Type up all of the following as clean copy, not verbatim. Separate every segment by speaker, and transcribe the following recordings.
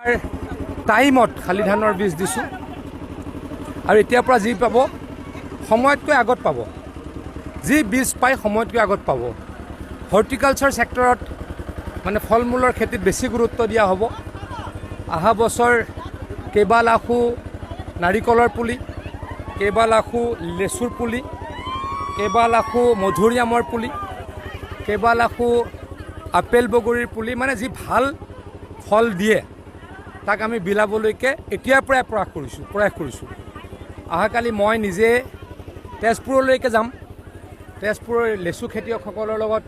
Speaker 1: টাইমত শালি ধানৰ বীজ দিছোঁ আৰু এতিয়াৰ পৰা যি পাব সময়তকৈ আগত পাব, যি বীজ পায় সময়তকৈ আগত পাব। হৰ্টিকালচাৰ ছেক্টৰত মানে ফল মূলৰ খেতিত বেছি গুৰুত্ব দিয়া হ'ব। অহা বছৰ কেইবা লাখো নাৰিকলৰ পুলি, কেইবা লাখো লেচুৰ পুলি, কেইবা লাখো মধুৰিআমৰ পুলি, কেইবা লাখো আপেল বগৰীৰ পুলি, মানে যি ভাল ফল দিয়ে তাক আমি বিলাবলৈকে এতিয়াৰ পৰাই প্ৰয়াস কৰিছোঁ। অহাকালি মই নিজে তেজপুৰলৈকে যাম। তেজপুৰৰ লেচু খেতিয়কসকলৰ লগত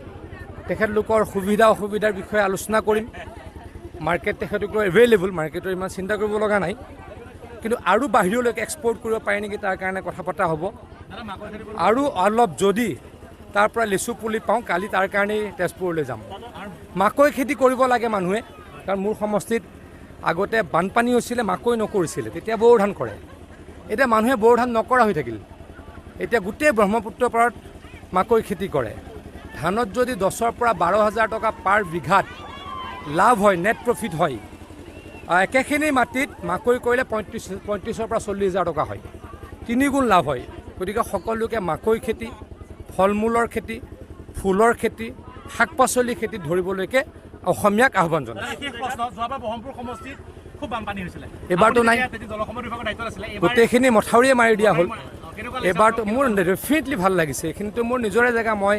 Speaker 1: তেখেতলোকৰ সুবিধা অসুবিধাৰ বিষয়ে আলোচনা কৰিম। মাৰ্কেট তেখেতলোকৰ এভেইলেবল, মাৰ্কেটৰ ইমান চিন্তা কৰিব লগা নাই, কিন্তু আৰু বাহিৰলৈকে এক্সপৰ্ট কৰিব পাৰে নেকি তাৰ কাৰণে কথা পতা হ'ব। আৰু অলপ যদি তাৰ পৰা লেচু পুলি পাওঁ, কালি তাৰ কাৰণেই তেজপুৰলৈ যাম। মাকৈ খেতি কৰিব লাগে মানুহে, কাৰণ মোৰ সমষ্টিত আগতে বানপানী হৈছিলে, মাকৈ নকৰিছিলে, তেতিয়া বড়ো ধান কৰে। এতিয়া মানুহে বড়ো ধান নকৰা হৈ থাকিল, এতিয়া গোটেই ব্ৰহ্মপুত্ৰ পাৰত মাকৈ খেতি কৰে। ধানত যদি 10,000 পৰা 12,000 টকা পাৰ বিঘাত লাভ হয়, নেট প্ৰফিট হয়, একেখিনি মাটিত মাকৈ কৰিলে 35,000 পৰা 40,000 টকা হয়, 3 গুণ লাভ হয়। গতিকে সকলোকে মাকৈ খেতি, ফল মূলৰ খেতি, ফুলৰ খেতি, শাক পাচলি খেতিত ধৰিবলৈকে অসমীয়াক আহ্বান জনায়। এইবাৰতো নাই, গোটেইখিনি মথাউৰিয়ে মাৰি দিয়া হ'ল। এইবাৰতো মোৰ ডেফিনেটলি ভাল লাগিছে। এইখিনিতো মোৰ নিজৰে জেগা, মই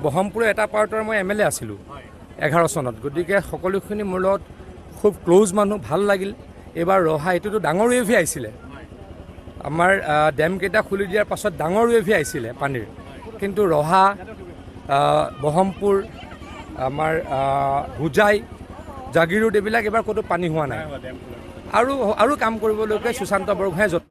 Speaker 1: ব্ৰহ্মপুৰৰ এটা পাৰ্টৰ মই MLA আছিলোঁ 11 চনত। গতিকে সকলোখিনি মোৰ লগত খুব ক্ল'জ মানুহ, ভাল লাগিল। এইবাৰ ৰহা এইটোতো ডাঙৰ ৱেভে আহিছিলে, আমাৰ ডেমকেইটা খুলি দিয়াৰ পাছত ডাঙৰ ৱেভে আহিছিলে পানীৰ, কিন্তু ৰহা, ব্ৰহ্মপুৰ, আমাৰ হোজাই, জাগিৰোড এইবিলাক এইবাৰ ক'তো পানী হোৱা নাই। আৰু কাম কৰিবলৈকে সুশান্ত বৰগোহাঁয়ে